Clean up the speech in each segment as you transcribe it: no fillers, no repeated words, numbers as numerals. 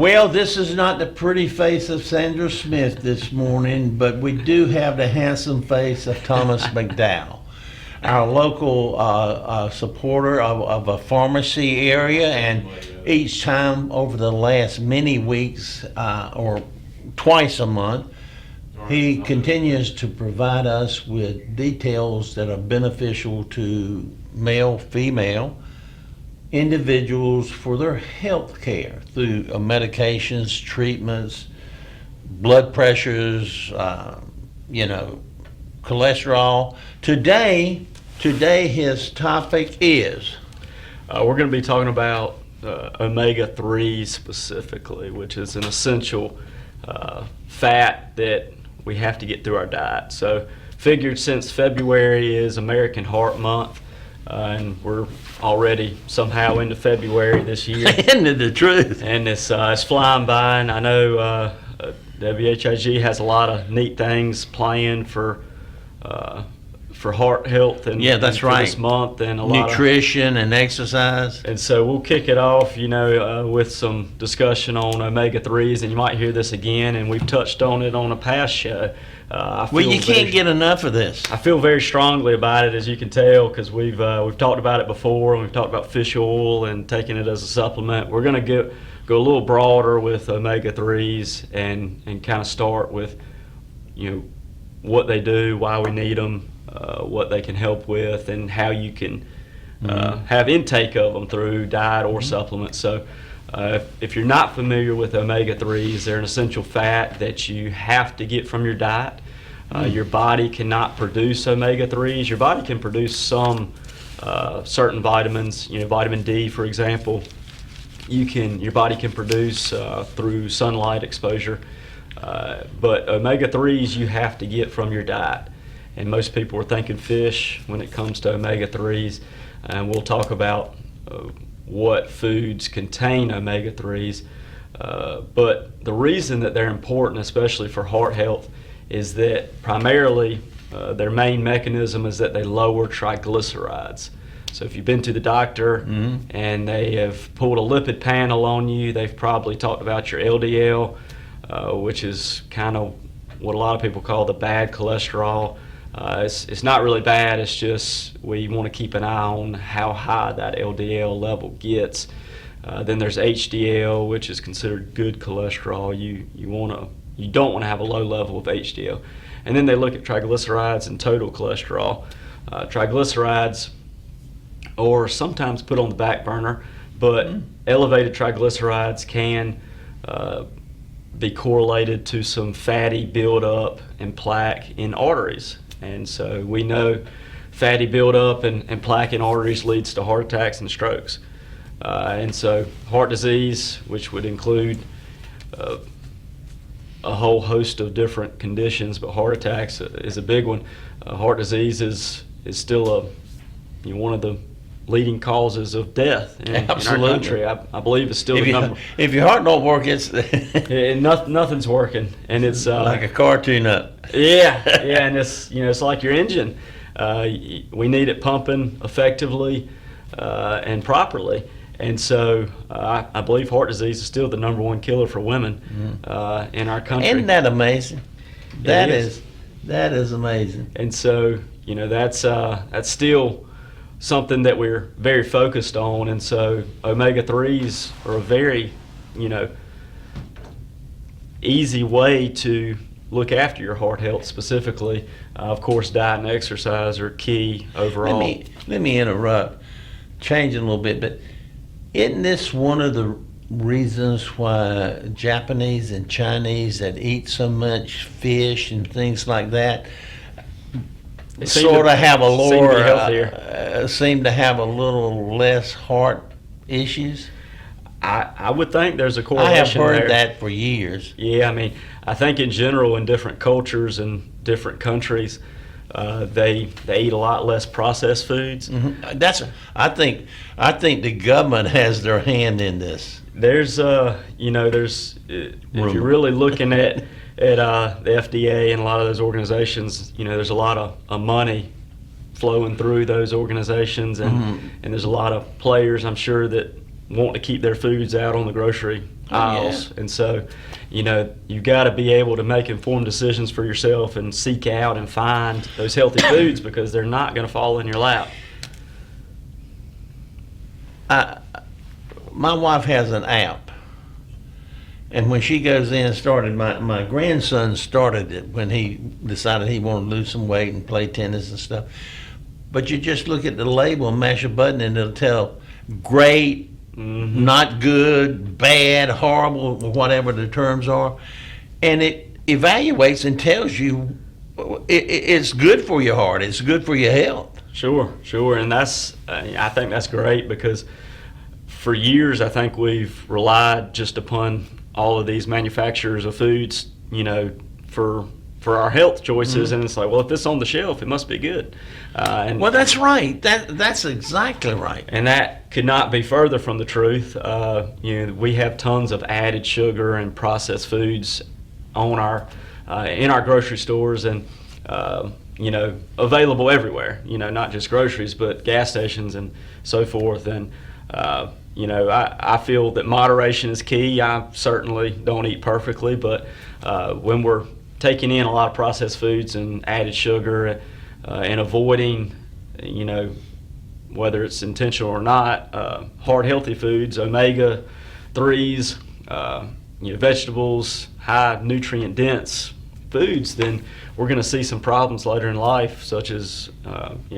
Well, this is not the pretty face of Sandra Smith this morning, but we do have the handsome face of Thomas McDowell, our local supporter of a pharmacy area, and each time over the last many weeks or twice a month, he continues to provide us with details that are beneficial to male, female individuals for their health care through medications, treatments, blood pressures, cholesterol. Today his topic is? We're going to be talking about omega-3 specifically, which is an essential fat that we have to get through our diet. So figured since February is American Heart Month, and we're already somehow into February this year. Isn't the truth? And it's flying by, and I know WHIG has a lot of neat things planned for heart health and, that's for right. this month, and a nutrition and exercise. And so we'll kick it off, with some discussion on omega-3s, and you might hear this again, and we've touched on it on a past show. You can't get enough of this. I feel very strongly about it, as you can tell, because we've talked about it before, and we've talked about fish oil and taking it as a supplement. We're going to go a little broader with omega-3s and kind of start with, what they do, why we need them, what they can help with, and how you can have intake of them through diet or supplements. So if you're not familiar with omega-3s, they're an essential fat that you have to get from your diet. Your body cannot produce omega-3s. Your body can produce some certain vitamins, vitamin D, for example. Your body can produce through sunlight exposure, but omega-3s you have to get from your diet. And most people are thinking fish when it comes to omega-3s, and we'll talk about what foods contain omega-3s. But the reason that they're important, especially for heart health, is that primarily their main mechanism is that they lower triglycerides. So if you've been to the doctor and they have pulled a lipid panel on you, they've probably talked about your LDL, which is kind of what a lot of people call the bad cholesterol. It's not really bad, it's just we want to keep an eye on how high that LDL level gets. Then there's HDL, which is considered good cholesterol. You don't want to have a low level of HDL. And then they look at triglycerides and total cholesterol. Triglycerides are sometimes put on the back burner, but elevated triglycerides can be correlated to some fatty buildup and plaque in arteries. And so we know fatty buildup and plaque in arteries leads to heart attacks and strokes. And so heart disease, which would include a whole host of different conditions, but heart attacks is a big one. Heart disease is still one of the leading causes of death in our country. I believe it's still the number. If your heart don't work, it's nothing's working, and it's like a car tune-up. Yeah, and it's like your engine. We need it pumping effectively and properly, and so I believe heart disease is still the #1 killer for women in our country. Isn't that amazing? That is amazing. And so that's still something that we're very focused on, and so omega-3s are a very easy way to look after your heart health specifically. Of course, diet and exercise are key overall. Let me interrupt, changing a little bit, but isn't this one of the reasons why Japanese and Chinese that eat so much fish and things like that sort of have a lower, seem to have a little less heart issues? I would think there's a correlation. I have heard there. that for years. Yeah, I think in general in different cultures and different countries, they eat a lot less processed foods. Mm-hmm. I think the government has their hand in this. There's if you're really looking at the FDA and a lot of those organizations, there's a lot of money flowing through those organizations, and there's a lot of players, I'm sure, that want to keep their foods out on the grocery aisles. yeah. And so, you've got to be able to make informed decisions for yourself and seek out and find those healthy foods because they're not going to fall in your lap. My wife has an app, and when she goes in and started, my grandson started it when he decided he wanted to lose some weight and play tennis and stuff. But you just look at the label and mash a button and it'll tell great, not good, bad, horrible, whatever the terms are. And it evaluates and tells you it's good for your heart, it's good for your health. Sure. And I think that's great because for years I think we've relied just upon all of these manufacturers of foods, for our health choices, and it's like, well, if it's on the shelf, it must be good. Well, that's right. That's exactly right. And that could not be further from the truth. We have tons of added sugar and processed foods on in our grocery stores, and available everywhere. Not just groceries, but gas stations and so forth. And I feel that moderation is key. I certainly don't eat perfectly, but when we're taking in a lot of processed foods and added sugar and avoiding, whether it's intentional or not, hard healthy foods, omega 3s, vegetables, high nutrient dense foods, then we're going to see some problems later in life, such as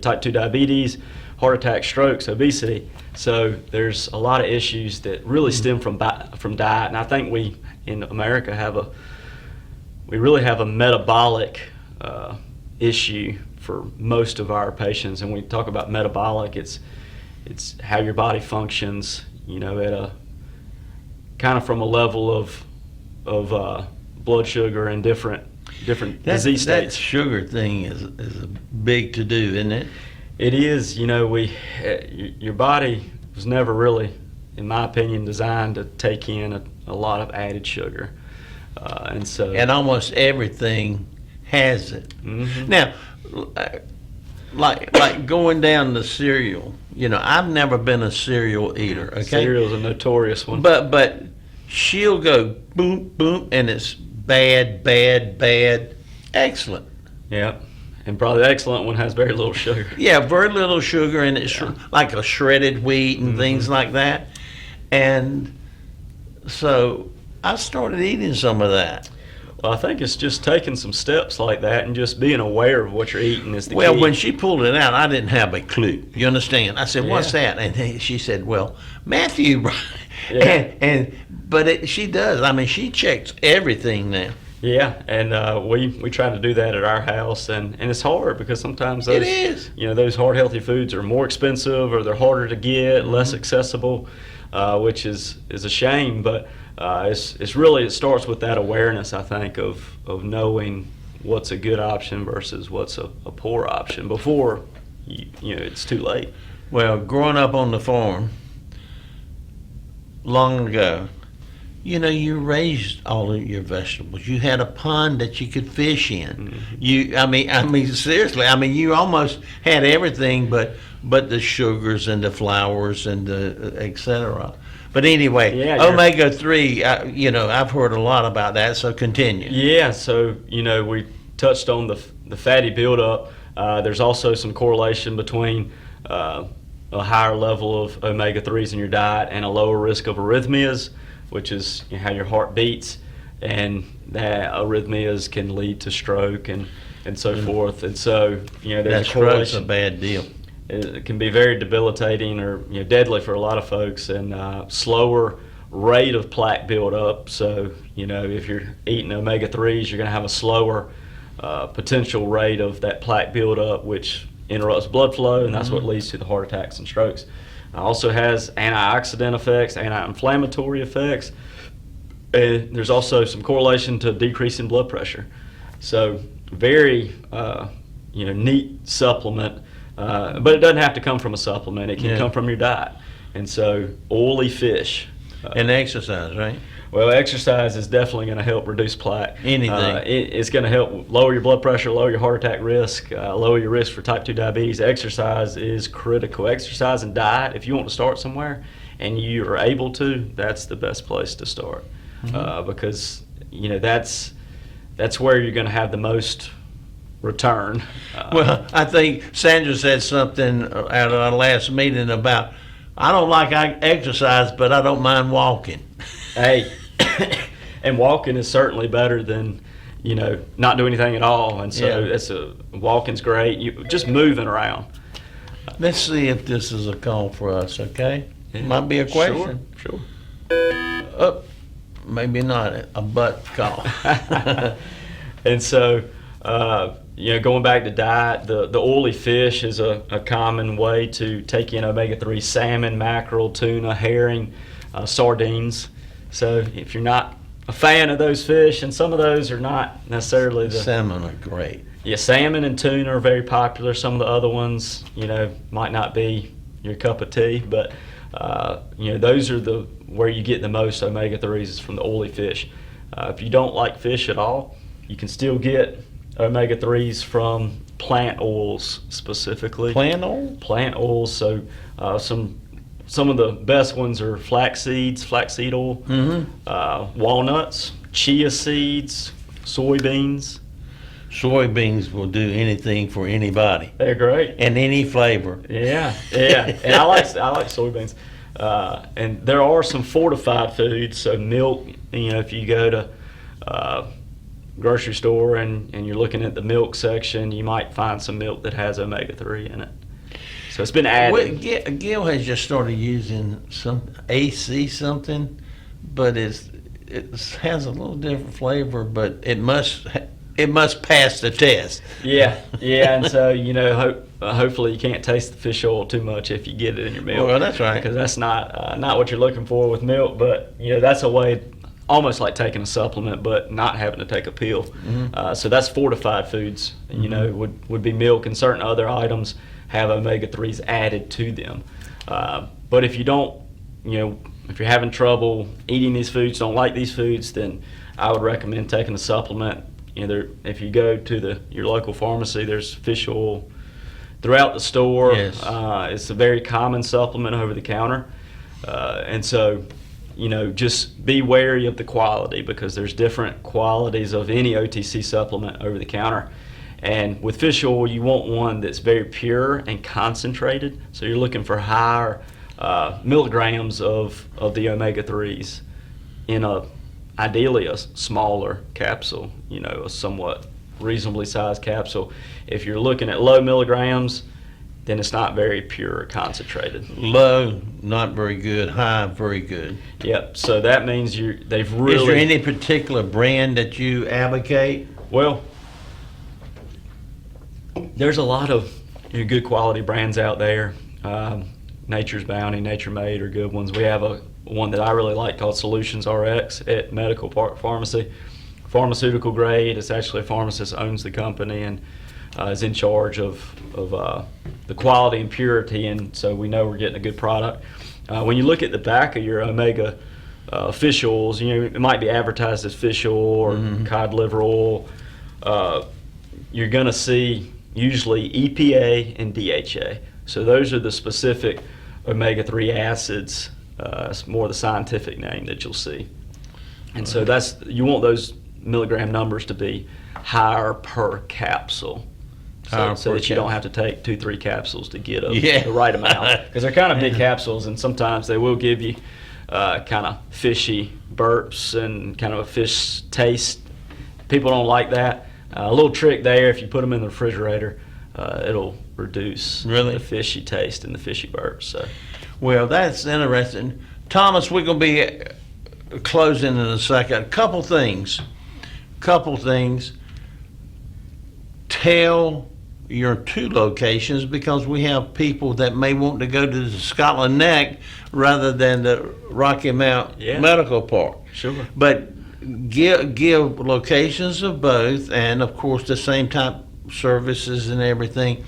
type 2 diabetes, heart attack, strokes, obesity. So there's a lot of issues that really stem from diet, and I think we in America we really have a metabolic issue for most of our patients. And when we talk about metabolic, it's how your body functions, at a kind of from a level of blood sugar and different disease That states. sugar thing is a big to do, isn't it? It is. Your body was never really, in my opinion, designed to take in a lot of added sugar. And almost everything has it. Mm-hmm. Now, like going down the cereal, I've never been a cereal eater. Okay, Cereal's a notorious one. but she'll go boom boom, and it's bad, excellent. Yeah, and probably the excellent one has very little sugar. Yeah, very little sugar, and it's like a shredded wheat and things like that. And so I started eating some of that. Well, I think it's just taking some steps like that and just being aware of what you're eating is the key. Well, when she pulled it out, I didn't have a clue. You understand? I said, "What's Yeah. that?" And she said, "Well, Matthew." Yeah. But she does. I mean, she checks everything now. Yeah, and we try to do that at our house, and it's hard because sometimes It is. those hard healthy foods are more expensive or they're harder to get, less accessible, which is a shame. But it's really, it starts with that awareness, I think, of knowing what's a good option versus what's a poor option before it's too late. Well, growing up on the farm long ago, you raised all of your vegetables. You had a pond that you could fish in. I mean, seriously. I mean, you almost had everything, but the sugars and the flours and the et cetera. But anyway, Yeah, omega 3. I've heard a lot about that. So continue. Yeah, so we touched on the fatty buildup. There's also some correlation between a higher level of omega 3s in your diet and a lower risk of arrhythmias, which is how your heart beats, and that arrhythmias can lead to stroke and so forth. And so there's That a stroke's a correlation. bad deal. It can be very debilitating or deadly for a lot of folks, and slower rate of plaque buildup. So if you're eating omega 3s, you're going to have a slower potential rate of that plaque buildup, which interrupts blood flow, and that's what leads to the heart attacks and strokes. It also has antioxidant effects, anti-inflammatory effects, and there's also some correlation to decrease in blood pressure. So very neat supplement, but it doesn't have to come from a supplement. It can come from your diet. And so oily fish. And exercise, right? Well, exercise is definitely going to help reduce plaque. Anything. It's going to help lower your blood pressure, lower your heart attack risk, lower your risk for type 2 diabetes. Exercise is critical. Exercise and diet, if you want to start somewhere, and you are able to, that's the best place to start. Because that's where you're going to have the most return. Well, I think Sandra said something at our last meeting about, I don't like exercise, but I don't mind walking. Hey, and walking is certainly better than not do anything at all. And so walking's great. You just moving around. Let's see if this is a call for us, okay? Yeah. Might be a question. Sure. Oh, maybe not a butt call. And so, going back to diet, the oily fish is a common way to take in omega-3: salmon, mackerel, tuna, herring, sardines. So if you're not a fan of those fish, and some of those are not necessarily Salmon are great. Yeah, salmon and tuna are very popular. Some of the other ones, might not be your cup of tea, but those are where you get the most omega-3s is from the oily fish. If you don't like fish at all, you can still get omega-3s from plant oils specifically. Plant oil? Plant oils. So some of the best ones are flaxseed oil, walnuts, chia seeds, soybeans. Soybeans will do anything for anybody. They're great. And any flavor. Yeah. And I like soybeans. And there are some fortified foods. So milk, if you go to grocery store and you're looking at the milk section, you might find some milk that has omega-3 in it. So it's been added. Well, Gil has just started using some AC something, but it has a little different flavor, but it must pass the test. Yeah, and so hopefully you can't taste the fish oil too much if you get it in your milk. Well, that's right, because that's not what you're looking for with milk. But that's a way, almost like taking a supplement, but not having to take a pill. So that's fortified foods. Would be milk, and certain other items have omega-3s added to them. But if you don't, if you're having trouble eating these foods, don't like these foods, then I would recommend taking a supplement. If you go to your local pharmacy, there's fish oil throughout the store. Yes. It's a very common supplement over the counter. And so, just be wary of the quality, because there's different qualities of any OTC supplement over the counter. And with fish oil, you want one that's very pure and concentrated. So you're looking for higher milligrams of the omega-3s in ideally a smaller capsule, a somewhat reasonably sized capsule. If you're looking at low milligrams, then it's not very pure or concentrated. Low, not very good. High, very good. Yep. So that means they've really. Is there any particular brand that you advocate? Well, there's a lot of good quality brands out there. Nature's Bounty, Nature Made are good ones. We have one that I really like called Solutions RX at Medical Park Pharmacy. Pharmaceutical grade. It's actually a pharmacist owns the company and is in charge of the quality and purity, and so we know we're getting a good product. When you look at the back of your omega fish oils, it might be advertised as fish oil or cod liver oil. You're going to see usually EPA and DHA. So those are the specific omega-3 acids. It's more the scientific name that you'll see. And so you want those milligram numbers to be higher per capsule. So that you don't have to take 2-3 capsules to get the right amount. Because they're kind of big capsules, and sometimes they will give you kind of fishy burps and kind of a fish taste. People don't like that. A little trick there, if you put them in the refrigerator, it'll reduce the fishy taste and the fishy burps. So. Well, that's interesting. Thomas, we're going to be closing in a second. A couple things. Tell your 2 locations, because we have people that may want to go to the Scotland Neck rather than the Rocky Mount Medical Park. Sure. But give locations of both, and of course the same type services and everything,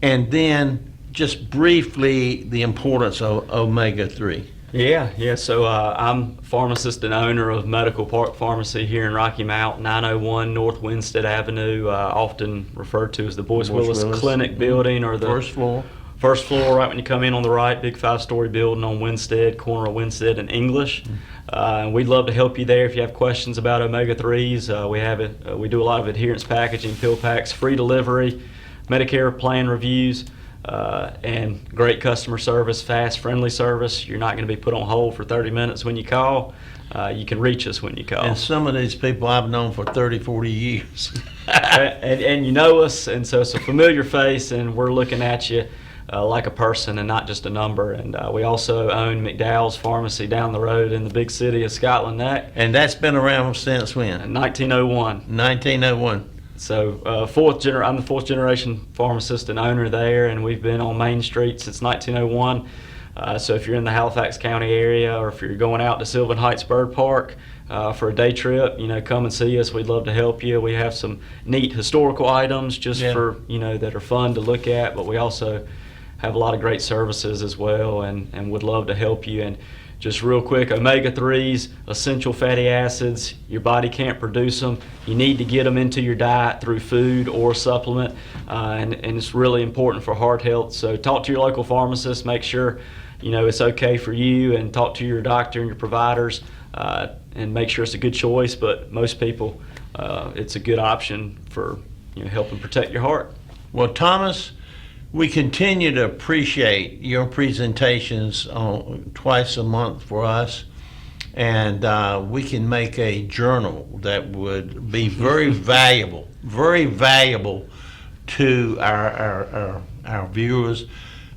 and then just briefly the importance of omega-3. Yeah. So I'm pharmacist and owner of Medical Park Pharmacy here in Rocky Mount, 901 North Winstead Avenue, often referred to as the Boyce Willis Clinic building, or the first floor. First floor, right when you come in on the right, big 5-story building on Winstead, corner of Winstead and English. And we'd love to help you there if you have questions about omega-3s. We do a lot of adherence packaging, pill packs, free delivery, Medicare plan reviews, and great customer service, fast, friendly service. You're not going to be put on hold for 30 minutes when you call. You can reach us when you call. And some of these people I've known for 30, 40 years. and you know us, and so it's a familiar face, and we're looking at you like a person and not just a number. And we also own McDowell's Pharmacy down the road in the big city of Scotland Neck. And that's been around since when? 1901. 1901. So I'm the fourth generation pharmacist and owner there, and we've been on Main Street since 1901. So if you're in the Halifax County area, or if you're going out to Sylvan Heights Bird Park for a day trip, come and see us. We'd love to help you. We have some neat historical items just for, that are fun to look at, but we also have a lot of great services as well, and would love to help you. And just real quick, omega-3s, essential fatty acids, your body can't produce them. You need to get them into your diet through food or supplement, and it's really important for heart health. So talk to your local pharmacist, make sure it's okay for you, and talk to your doctor and your providers, and make sure it's a good choice. But most people, it's a good option for helping protect your heart. Well, Thomas, we continue to appreciate your presentations twice a month for us, and we can make a journal that would be very valuable to our viewers.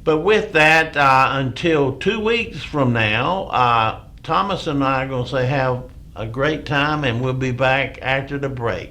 But with that, until 2 weeks from now, Thomas and I are going to say have a great time, and we'll be back after the break.